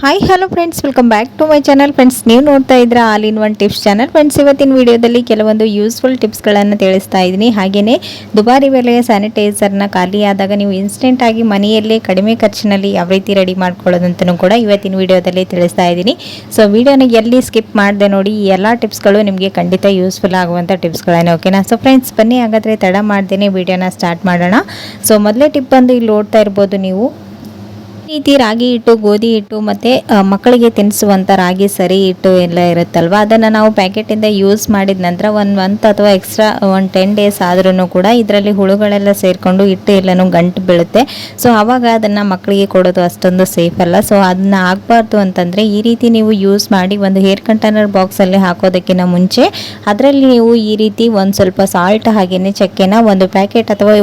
Hi hello friends, welcome back to my channel. Friends, ನೀವು ನೋಡ್ತಾ ಇದ್ರ all in one tips channel. Friends, ಇವತ್ತಿನ ವಿಡಿಯೋದಲ್ಲಿ ಕೆಲವೊಂದು ಯೂಸ್ಫುಲ್ ಟಿಪ್ಸ್ಗಳನ್ನು ತಿಳಿಸ್ತಾ ಇದ್ದೀನಿ. ಹಾಗೆಯೇ ದುಬಾರಿ ಬೆಲೆಯ ಸ್ಯಾನಿಟೈಸರ್ನ ಖಾಲಿ ಆದಾಗ ನೀವು ಇನ್ಸ್ಟೆಂಟ್ ಆಗಿ ಮನೆಯಲ್ಲೇ ಕಡಿಮೆ ಖರ್ಚಿನಲ್ಲಿ ಯಾವ ರೀತಿ ರೆಡಿ ಮಾಡ್ಕೊಳ್ಳೋದಂತಲೂ ಕೂಡ ಇವತ್ತಿನ ವಿಡಿಯೋದಲ್ಲಿ ತಿಳಿಸ್ತಾ ಇದ್ದೀನಿ. ಸೊ ವಿಡಿಯೋನ ಎಲ್ಲಿ ಸ್ಕಿಪ್ ಮಾಡದೆ ನೋಡಿ. ಈ ಎಲ್ಲ ಟಿಪ್ಸ್ಗಳು ನಿಮಗೆ ಖಂಡಿತ ಯೂಸ್ಫುಲ್ ಆಗುವಂಥ ಟಿಪ್ಸ್ಗಳೇನೆ, ಓಕೆನಾ? ಸೊ ಫ್ರೆಂಡ್ಸ್, ಬನ್ನಿ ಹಾಗಾದರೆ ತಡ ಮಾಡ್ದೇನೆ ವಿಡಿಯೋನ ಸ್ಟಾರ್ಟ್ ಮಾಡೋಣ. ಸೊ ಮೊದಲೇ ಟಿಪ್ ಬಂದು ಇಲ್ಲಿ ನೋಡ್ತಾ ಇರ್ಬೋದು ನೀವು. ಈ ರೀತಿ ರಾಗಿ ಹಿಟ್ಟು, ಗೋಧಿ ಹಿಟ್ಟು ಮತ್ತು ಮಕ್ಕಳಿಗೆ ತಿನ್ನಿಸುವಂಥ ರಾಗಿ ಸರಿ ಹಿಟ್ಟು ಎಲ್ಲ ಇರುತ್ತಲ್ವ, ಅದನ್ನು ನಾವು ಪ್ಯಾಕೆಟಿಂದ ಯೂಸ್ ಮಾಡಿದ ನಂತರ 1 ಮಂತ್ ಅಥವಾ ಎಕ್ಸ್ಟ್ರಾ 10 ಡೇಸ್ ಆದ್ರೂ ಕೂಡ ಇದರಲ್ಲಿ ಹುಳುಗಳೆಲ್ಲ ಸೇರಿಕೊಂಡು ಹಿಟ್ಟು ಎಲ್ಲನೂ ಗಂಟು ಬೀಳುತ್ತೆ. ಸೊ ಆವಾಗ ಅದನ್ನು ಮಕ್ಕಳಿಗೆ ಕೊಡೋದು ಅಷ್ಟೊಂದು ಸೇಫ್ ಅಲ್ಲ. ಸೊ ಅದನ್ನು ಆಗಬಾರ್ದು ಅಂತಂದರೆ ಈ ರೀತಿ ನೀವು ಯೂಸ್ ಮಾಡಿ ಒಂದು ಹೇರ್ ಕಂಟೈನರ್ ಬಾಕ್ಸಲ್ಲಿ ಹಾಕೋದಕ್ಕಿಂತ ಮುಂಚೆ ಅದರಲ್ಲಿ ನೀವು ಈ ರೀತಿ ಒಂದು ಸ್ವಲ್ಪ ಸಾಲ್ಟ್ ಹಾಗೆಯೇ ಚಕ್ಕೆನ ಒಂದು ಪ್ಯಾಕೆಟ್ ಅಥವಾ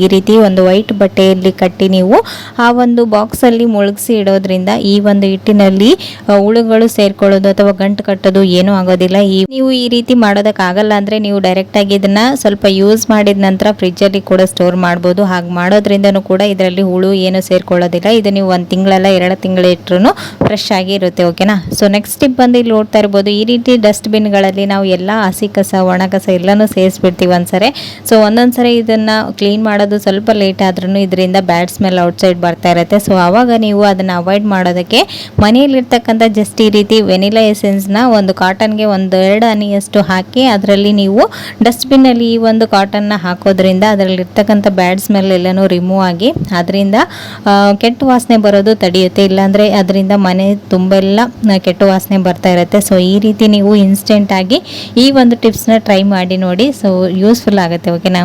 ಈ ರೀತಿ ಒಂದು ವೈಟ್ ಬಟ್ಟೆಯಲ್ಲಿ ಕಟ್ಟಿ ನೀವು ಆ ಒಂದು ಬಾಕ್ಸ್ ಮುಳುಗಿಸಿ ಇಡೋದ್ರಿಂದ ಈ ಒಂದು ಹಿಟ್ಟಿನಲ್ಲಿ ಹುಳುಗಳು ಸೇರ್ಕೊಳ್ಳೋದು ಅಥವಾ ಗಂಟು ಕಟ್ಟೋದು ಏನೂ ಆಗೋದಿಲ್ಲ. ನೀವು ಈ ರೀತಿ ಮಾಡೋದಕ್ಕಾಗಲ್ಲ ಅಂದರೆ ನೀವು ಡೈರೆಕ್ಟ್ ಆಗಿ ಇದನ್ನ ಸ್ವಲ್ಪ ಯೂಸ್ ಮಾಡಿದ ನಂತರ ಫ್ರಿಜ್ ಅಲ್ಲಿ ಕೂಡ ಸ್ಟೋರ್ ಮಾಡ್ಬೋದು. ಹಾಗೆ ಮಾಡೋದ್ರಿಂದನೂ ಕೂಡ ಇದರಲ್ಲಿ ಹುಳು ಏನು ಸೇರ್ಕೊಳ್ಳೋದಿಲ್ಲ. ಇದು ನೀವು 1 ತಿಂಗಳಲ್ಲ 2 ತಿಂಗಳು ಇಟ್ಟರು ಫ್ರೆಶ್ ಆಗಿ ಇರುತ್ತೆ, ಓಕೆನಾ? ಸೊ ನೆಕ್ಸ್ಟ್ ಟಿಪ್ ಬಂದು ಇಲ್ಲಿ ನೋಡ್ತಾ ಇರ್ಬೋದು. ಈ ರೀತಿ ಡಸ್ಟ್ ಬಿನ್ಗಳಲ್ಲಿ ನಾವು ಎಲ್ಲ ಹಸಿ ಕಸ, ಒಣ ಕಸ ಎಲ್ಲನೂ ಸೇರಿಸ್ಬಿಡ್ತೀವಿ ಒಂದ್ಸರಿ. ಸೊ ಒಂದೊಂದ್ಸರಿ ಇದನ್ನ ಕ್ಲೀನ್ ಮಾಡೋದು ಸ್ವಲ್ಪ ಲೇಟ್ ಆದ್ರೂ ಇದರಿಂದ ಬ್ಯಾಡ್ ಸ್ಮೆಲ್ ಔಟ್ಸೈಡ್ ಬರ್ತಾ ಇರುತ್ತೆ. ಸೊ ಆವಾಗ ನೀವು ಅದನ್ನು ಅವಾಯ್ಡ್ ಮಾಡೋದಕ್ಕೆ ಮನೆಯಲ್ಲಿರ್ತಕ್ಕಂಥ ಜಸ್ಟ್ ಈ ರೀತಿ ವೆನಿಲಾ ಎಸೆನ್ಸ್ನ ಒಂದು ಕಾಟನ್ಗೆ 1-2 ಹನಿಯಷ್ಟು ಹಾಕಿ ಅದರಲ್ಲಿ ನೀವು ಡಸ್ಟ್ಬಿನ್ನಲ್ಲಿ ಈ ಒಂದು ಕಾಟನ್ನ ಹಾಕೋದ್ರಿಂದ ಅದರಲ್ಲಿರ್ತಕ್ಕಂಥ ಬ್ಯಾಡ್ ಸ್ಮೆಲ್ ಎಲ್ಲನೂ ರಿಮೂವ್ ಆಗಿ ಅದರಿಂದ ಕೆಟ್ಟ ವಾಸನೆ ಬರೋದು ತಡೆಯುತ್ತೆ. ಇಲ್ಲಾಂದರೆ ಅದರಿಂದ ಮನೆ ತುಂಬೆಲ್ಲ ಕೆಟ್ಟ ವಾಸನೆ ಬರ್ತಾ ಇರುತ್ತೆ. ಸೊ ಈ ರೀತಿ ನೀವು ಇನ್ಸ್ಟೆಂಟ್ ಆಗಿ ಈ ಒಂದು ಟಿಪ್ಸ್ನ ಟ್ರೈ ಮಾಡಿ ನೋಡಿ. ಸೊ ಯೂಸ್ಫುಲ್ ಆಗುತ್ತೆ, ಓಕೆನಾ?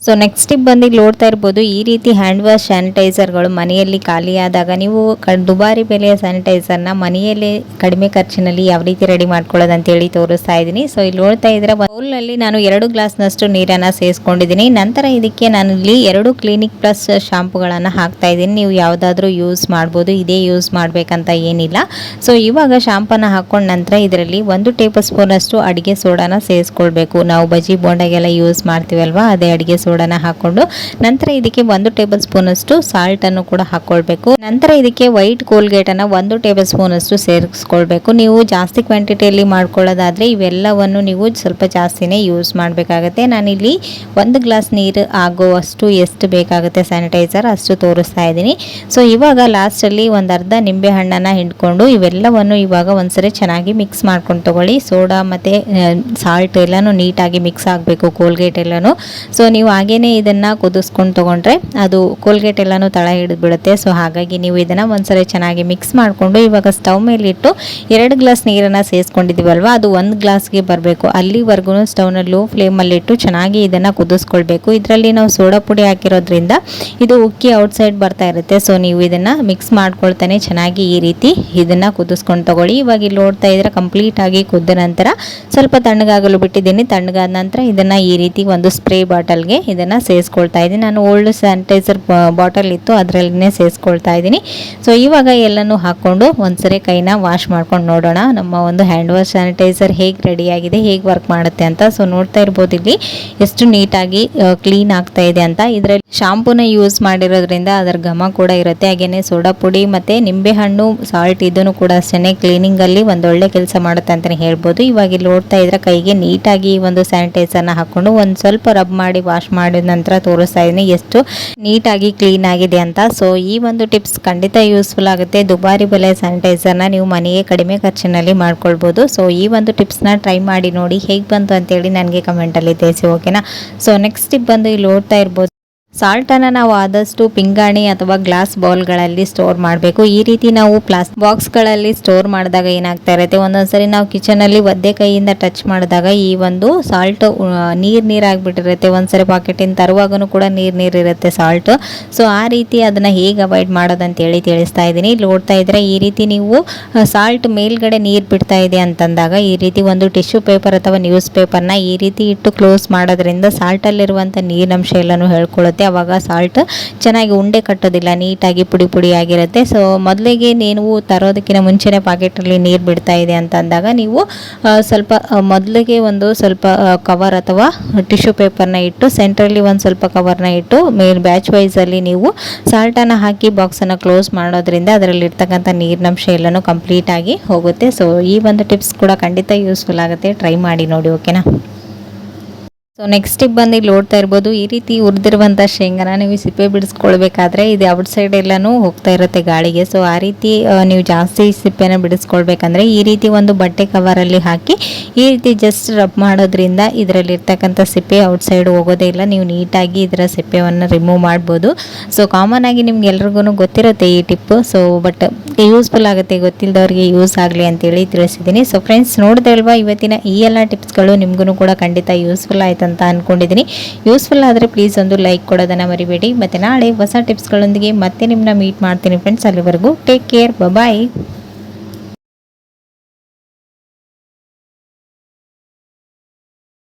ಸೊ ನೆಕ್ಸ್ಟ್ ಟಿಪ್ ಬಂದು ಇಲ್ಲಿ ನೋಡ್ತಾ ಇರ್ಬೋದು. ಈ ರೀತಿ ಹ್ಯಾಂಡ್ ವಾಶ್ ಸ್ಯಾನಿಟೈಸರ್ಗಳು ಮನೆಯಲ್ಲಿ ಖಾಲಿ ಆದಾಗ ನೀವು ದುಬಾರಿ ಬೆಲೆಯ ಸ್ಯಾನಿಟೈಸರ್ನ ಮನೆಯಲ್ಲಿ ಕಡಿಮೆ ಖರ್ಚಿನಲ್ಲಿ ಯಾವ ರೀತಿ ರೆಡಿ ಮಾಡ್ಕೊಳ್ಳೋದು ಅಂತೇಳಿ ತೋರಿಸ್ತಾ ಇದ್ದೀನಿ. ಸೊ ಇಲ್ಲಿ ನೋಡ್ತಾ ಇದ್ರೆ ಬೌಲ್ನಲ್ಲಿ ನಾನು 2 ಗ್ಲಾಸ್ನಷ್ಟು ನೀರನ್ನು ಸೇರಿಸ್ಕೊಂಡಿದ್ದೀನಿ. ನಂತರ ಇದಕ್ಕೆ ನಾನು ಇಲ್ಲಿ 2 ಕ್ಲಿನಿಕ್ ಪ್ಲಸ್ ಶಾಂಪುಗಳನ್ನು ಹಾಕ್ತಾ ಇದ್ದೀನಿ. ನೀವು ಯಾವುದಾದ್ರೂ ಯೂಸ್ ಮಾಡ್ಬೋದು, ಇದೇ ಯೂಸ್ ಮಾಡಬೇಕಂತ ಏನಿಲ್ಲ. ಸೊ ಇವಾಗ ಶಾಂಪನ್ನ ಹಾಕೊಂಡ ನಂತರ ಇದರಲ್ಲಿ 1 ಟೇಬಲ್ ಸ್ಪೂನ್ ಅಷ್ಟು ಅಡುಗೆ ಸೋಡಾನ ಸೇರಿಸ್ಕೊಳ್ಬೇಕು. ನಾವು ಬಜ್ಜಿ ಬೋಂಡಾಗೆಲ್ಲ ಯೂಸ್ ಮಾಡ್ತೀವಲ್ವಾ, ಅದೇ ಅಡುಗೆ ಸೋಡಾನ ಹಾಕೊಂಡು ನಂತರ ಇದಕ್ಕೆ 1 ಟೇಬಲ್ ಸ್ಪೂನ್ ಅಷ್ಟು ಸಾಲ್ಟ್ ಅನ್ನು ಕೂಡ ಹಾಕೊಳ್ಬೇಕು. ನಂತರ ಇದಕ್ಕೆ ವೈಟ್ ಕೋಲ್ಗೇಟ್ ಅನ್ನ 1 ಟೇಬಲ್ ಸ್ಪೂನ್ ಅಷ್ಟು ಸೇರಿಸ್ಕೊಳ್ಬೇಕು. ನೀವು ಜಾಸ್ತಿ ಕ್ವಾಂಟಿಟಿಯಲ್ಲಿ ಮಾಡ್ಕೊಳ್ಳೋದಾದ್ರೆ ಇವೆಲ್ಲವನ್ನು ನೀವು ಸ್ವಲ್ಪ ಜಾಸ್ತಿನೇ ಯೂಸ್ ಮಾಡಬೇಕಾಗುತ್ತೆ. ನಾನಿಲ್ಲಿ 1 ಗ್ಲಾಸ್ ನೀರು ಆಗುವಷ್ಟು ಎಷ್ಟು ಬೇಕಾಗುತ್ತೆ ಸ್ಯಾನಿಟೈಸರ್ ಅಷ್ಟು ತೋರಿಸ್ತಾ ಇದ್ದೀನಿ. ಸೊ ಇವಾಗ ಲಾಸ್ಟಲ್ಲಿ ಒಂದು ಅರ್ಧ ನಿಂಬೆ ಹಣ್ಣನ್ನು ಹಿಂಡ್ಕೊಂಡು ಇವೆಲ್ಲವನ್ನು ಇವಾಗ ಒಂದ್ಸರಿ ಚೆನ್ನಾಗಿ ಮಿಕ್ಸ್ ಮಾಡ್ಕೊಂಡು ತಗೊಳ್ಳಿ. ಸೋಡಾ ಮತ್ತು ಸಾಲ್ಟ್ ಎಲ್ಲನೂ ನೀಟಾಗಿ ಮಿಕ್ಸ್ ಆಗಬೇಕು, ಕೋಲ್ಗೇಟ್ ಎಲ್ಲನೂ. ಸೊ ನೀವು ಹಾಗೇನೆ ಇದನ್ನ ಕುದಿಸ್ಕೊಂಡು ತಗೊಂಡ್ರೆ ಅದು ಕೋಲ್ಗೇಟ್ ಎಲ್ಲಾನು ತಳ ಹಿಡಿದು ಬಿಡುತ್ತೆ. ಸೊ ಹಾಗಾಗಿ ನೀವು ಇದನ್ನ ಒಂದ್ಸರಿ ಚೆನ್ನಾಗಿ ಮಿಕ್ಸ್ ಮಾಡಿಕೊಂಡು ಇವಾಗ ಸ್ಟವ್ ಮೇಲೆ ಇಟ್ಟು 2 ಗ್ಲಾಸ್ ನೀರನ್ನು ಸೇರಿಸ್ಕೊಂಡಿದ್ದೀವಲ್ವ, ಅದು 1 ಗ್ಲಾಸ್ಗೆ ಬರಬೇಕು. ಅಲ್ಲಿವರೆಗೂ ಸ್ಟವ್ನ ಲೋ ಫ್ಲೇಮಲ್ಲಿ ಇಟ್ಟು ಚೆನ್ನಾಗಿ ಇದನ್ನು ಕುದಿಸ್ಕೊಳ್ಬೇಕು. ಇದರಲ್ಲಿ ನಾವು ಸೋಡಾ ಪುಡಿ ಹಾಕಿರೋದ್ರಿಂದ ಇದು ಉಕ್ಕಿ ಔಟ್ಸೈಡ್ ಬರ್ತಾ ಇರುತ್ತೆ. ಸೊ ನೀವು ಇದನ್ನು ಮಿಕ್ಸ್ ಮಾಡ್ಕೊಳ್ತಾನೆ ಚೆನ್ನಾಗಿ ಈ ರೀತಿ ಇದನ್ನು ಕುದಿಸ್ಕೊಂಡು ತಗೊಳ್ಳಿ. ಇವಾಗ ಇಲ್ಲಿ ನೋಡ್ತಾ ಇದ್ರೆ ಕಂಪ್ಲೀಟ್ ಆಗಿ ಕುದ್ದ ನಂತರ ಸ್ವಲ್ಪ ತಣ್ಣಗಾಗಲು ಬಿಟ್ಟಿದ್ದೀನಿ. ತಣ್ಣಗಾದ ನಂತರ ಇದನ್ನು ಈ ರೀತಿ ಒಂದು ಸ್ಪ್ರೇ ಬಾಟಲ್ಗೆ ಇದನ್ನು ಸೇರಿಸ್ಕೊಳ್ತಾ ಇದ್ದೀನಿ. ನಾನು ಓಲ್ಡ್ ಸ್ಯಾನಿಟೈಸರ್ ಬಾಟಲ್ ಇತ್ತು, ಅದರಲ್ಲೇ ಸೇರಿಸ್ಕೊಳ್ತಾ ಇದ್ದೀನಿ. ಸೊ ಇವಾಗ ಎಲ್ಲನೂ ಹಾಕ್ಕೊಂಡು ಒಂದ್ಸರಿ ಕೈನ ವಾಶ್ ಮಾಡ್ಕೊಂಡು ನೋಡೋಣ ನಮ್ಮ ಒಂದು ಹ್ಯಾಂಡ್ ವಾಶ್ ಸ್ಯಾನಿಟೈಸರ್ ಹೇಗೆ ರೆಡಿಯಾಗಿದೆ, ಹೇಗೆ ವರ್ಕ್ ಮಾಡುತ್ತೆ ಅಂತ. ಸೊ ನೋಡ್ತಾ ಇರ್ಬೋದು ಇಲ್ಲಿ ಎಷ್ಟು ನೀಟಾಗಿ ಕ್ಲೀನ್ ಆಗ್ತಾ ಇದೆ ಅಂತ. ಇದರಲ್ಲಿ ಶಾಂಪೂನ ಯೂಸ್ ಮಾಡಿರೋದ್ರಿಂದ ಅದರ ಘಮ ಕೂಡ ಇರುತ್ತೆ. ಹಾಗೇನೆ ಸೋಡಾ ಪುಡಿ ಮತ್ತು ನಿಂಬೆಹಣ್ಣು ಸಾಲ್ಟ್ ಇದನ್ನು ಕೂಡ ಅಷ್ಟೇ ಕ್ಲೀನಿಂಗಲ್ಲಿ ಒಂದೊಳ್ಳೆ ಕೆಲಸ ಮಾಡುತ್ತೆ ಅಂತಲೇ ಹೇಳ್ಬೋದು. ಇವಾಗ ಇಲ್ಲಿ ನೋಡ್ತಾ ಇದ್ರೆ ಕೈಗೆ ನೀಟಾಗಿ ಒಂದು ಸ್ಯಾನಿಟೈಸರ್ನ ಹಾಕ್ಕೊಂಡು ಒಂದು ಸ್ವಲ್ಪ ರಬ್ ಮಾಡಿ ವಾಶ್ ಮಾಡಿದ ನಂತರ ತೋರಿಸ್ತಾ ಇದ್ದೀನಿ ಎಷ್ಟು ನೀಟಾಗಿ ಕ್ಲೀನ್ ಆಗಿದೆ ಅಂತ. ಸೊ ಈ ಒಂದು ಟಿಪ್ಸ್ ಖಂಡಿತ ಯೂಸ್ಫುಲ್ ಆಗುತ್ತೆ. ದುಬಾರಿ ಬೆಲೆ ಸ್ಯಾನಿಟೈಸರ್ನ ನೀವು ಮನೆಗೆ ಕಡಿಮೆ ಖರ್ಚಿನಲ್ಲಿ ಮಾಡ್ಕೊಳ್ಬೋದು. ಸೊ ಈ ಒಂದು ಟಿಪ್ಸ್ನ ಟ್ರೈ ಮಾಡಿ ನೋಡಿ, ಹೇಗೆ ಬಂತು ಅಂತೇಳಿ ನನಗೆ ಕಮೆಂಟಲ್ಲಿ ತಿಳಿಸಿ, ಓಕೆನಾ? ಸೊ ನೆಕ್ಸ್ಟ್ ಟಿಪ್ ಬಂದು ಇಲ್ಲಿ ನೋಡ್ತಾ ಇರ್ಬೋದು. ಸಾಲ್ಟನ್ನು ನಾವು ಆದಷ್ಟು ಪಿಂಗಾಣಿ ಅಥವಾ ಗ್ಲಾಸ್ ಬೌಲ್ಗಳಲ್ಲಿ ಸ್ಟೋರ್ ಮಾಡಬೇಕು. ಈ ರೀತಿ ನಾವು ಪ್ಲಾಸ್ಟಿಕ್ ಬಾಕ್ಸ್ಗಳಲ್ಲಿ ಸ್ಟೋರ್ ಮಾಡಿದಾಗ ಏನಾಗ್ತಾ ಇರುತ್ತೆ, ಒಂದೊಂದ್ಸರಿ ನಾವು ಕಿಚನಲ್ಲಿ ಒದ್ದೆ ಕೈಯಿಂದ ಟಚ್ ಮಾಡಿದಾಗ ಈ ಒಂದು ಸಾಲ್ಟ್ ನೀರಾಗಿಬಿಟ್ಟಿರುತ್ತೆ. ಒಂದ್ಸರಿ ಪಾಕೆಟಿಂದ ತರುವಾಗೂ ಕೂಡ ನೀರಿರುತ್ತೆ ಸಾಲ್ಟ್. ಸೊ ಆ ರೀತಿ ಅದನ್ನು ಹೇಗೆ ಅವಾಯ್ಡ್ ಮಾಡೋದಂತೇಳಿ ತಿಳಿಸ್ತಾ ಇದ್ದೀನಿ. ಇಲ್ಲಿ ನೋಡ್ತಾ ಇದ್ರೆ ಈ ರೀತಿ ನೀವು ಸಾಲ್ಟ್ ಮೇಲ್ಗಡೆ ನೀರು ಬಿಡ್ತಾ ಇದೆ ಅಂತಂದಾಗ ಈ ರೀತಿ ಒಂದು ಟಿಶ್ಯೂ ಪೇಪರ್ ಅಥವಾ ನ್ಯೂಸ್ ಪೇಪರ್ನ ಈ ರೀತಿ ಇಟ್ಟು ಕ್ಲೋಸ್ ಮಾಡೋದ್ರಿಂದ ಸಾಲ್ಟಲ್ಲಿರುವಂಥ ನೀರಿನಂಶ ಎಲ್ಲನೂ ಹೇಳ್ಕೊಳ್ಳುತ್ತೆ. ಆವಾಗ ಸಾಲ್ಟ್ ಚೆನ್ನಾಗಿ ಉಂಡೆ ಕಟ್ಟೋದಿಲ್ಲ, ನೀಟಾಗಿ ಪುಡಿ ಪುಡಿ ಆಗಿರುತ್ತೆ. ಸೊ ಮೊದಲಿಗೆ ನೀವು ತರೋದಕ್ಕಿಂತ ಮುಂಚೆನೇ ಪಾಕೆಟಲ್ಲಿ ನೀರು ಬಿಡ್ತಾ ಇದೆ ಅಂತ ಅಂದಾಗ ನೀವು ಸ್ವಲ್ಪ ಮೊದಲಿಗೆ ಒಂದು ಸ್ವಲ್ಪ ಕವರ್ ಅಥವಾ ಟಿಶ್ಯೂ ಪೇಪರ್ನ ಇಟ್ಟು ಸೆಂಟ್ರಲ್ಲಿ ಒಂದು ಸ್ವಲ್ಪ ಕವರ್ನ ಇಟ್ಟು ಮೇಲೆ ಬ್ಯಾಚ್ ವೈಸಲ್ಲಿ ನೀವು ಸಾಲ್ಟನ್ನು ಹಾಕಿ ಬಾಕ್ಸನ್ನು ಕ್ಲೋಸ್ ಮಾಡೋದ್ರಿಂದ ಅದರಲ್ಲಿರ್ತಕ್ಕಂಥ ನೀರಿನಂಶ ಎಲ್ಲನೂ ಕಂಪ್ಲೀಟಾಗಿ ಹೋಗುತ್ತೆ. ಸೊ ಈ ಒಂದು ಟಿಪ್ಸ್ ಕೂಡ ಖಂಡಿತ ಯೂಸ್ಫುಲ್ ಆಗುತ್ತೆ, ಟ್ರೈ ಮಾಡಿ ನೋಡಿ, ಓಕೆನಾ. ಸೊ ನೆಕ್ಸ್ಟ್ ಟಿಪ್ ಬಂದು ಇಲ್ಲಿ ನೋಡ್ತಾ ಇರ್ಬೋದು, ಈ ರೀತಿ ಹುರಿದಿರುವಂಥ ಶೇಂಗಾನ ನೀವು ಸಿಪ್ಪೆ ಬಿಡಿಸ್ಕೊಳ್ಬೇಕಾದ್ರೆ ಇದು ಔಟ್ ಸೈಡ್ ಎಲ್ಲನೂ ಹೋಗ್ತಾ ಇರುತ್ತೆ ಗಾಳಿಗೆ. ಸೊ ಆ ರೀತಿ ನೀವು ಜಾಸ್ತಿ ಸಿಪ್ಪೆನ ಬಿಡಿಸ್ಕೊಳ್ಬೇಕಂದ್ರೆ ಈ ರೀತಿ ಒಂದು ಬಟ್ಟೆ ಕವರಲ್ಲಿ ಹಾಕಿ ಈ ರೀತಿ ಜಸ್ಟ್ ರಬ್ ಮಾಡೋದ್ರಿಂದ ಇದರಲ್ಲಿರ್ತಕ್ಕಂಥ ಸಿಪ್ಪೆ ಔಟ್ ಸೈಡ್ ಹೋಗೋದೇ ಇಲ್ಲ. ನೀವು ನೀಟಾಗಿ ಇದರ ಸಿಪ್ಪೆಯನ್ನು ರಿಮೂವ್ ಮಾಡ್ಬೋದು. ಸೊ ಕಾಮನ್ ಆಗಿ ನಿಮ್ಗೆ ಎಲ್ರಿಗೂ ಗೊತ್ತಿರುತ್ತೆ ಈ ಟಿಪ್ಪು. ಸೊ ಬಟ್ ಯೂಸ್ಫುಲ್ ಆಗುತ್ತೆ, ಗೊತ್ತಿಲ್ಲದವ್ರಿಗೆ ಯೂಸ್ ಆಗಲಿ ಅಂತೇಳಿ ತಿಳಿಸಿದ್ದೀನಿ. ಸೊ ಫ್ರೆಂಡ್ಸ್, ನೋಡಿದೆ ಅಲ್ವಾ ಇವತ್ತಿನ ಈ ಎಲ್ಲ ಟಿಪ್ಸ್ಗಳು ನಿಮಗೂ ಕೂಡ ಖಂಡಿತ ಯೂಸ್ಫುಲ್ ಆಯ್ತು ಅಂತ ಅಂದ್ಕೊಂಡಿದ್ದೀನಿ. ಯೂಸ್ಫುಲ್ ಆದರೆ ಪ್ಲೀಸ್ ಒಂದು ಲೈಕ್ ಕೊಡೋದನ್ನು ಮರಿಬೇಡಿ. ಮತ್ತು ನಾಳೆ ಹೊಸ ಟಿಪ್ಸ್ಗಳೊಂದಿಗೆ ಮತ್ತೆ ನಿಮ್ಮನ್ನ ಮೀಟ್ ಮಾಡ್ತೀನಿ ಫ್ರೆಂಡ್ಸ್. ಅಲ್ಲಿವರೆಗೂ ಟೇಕ್ ಕೇರ್, ಬಾಯ್.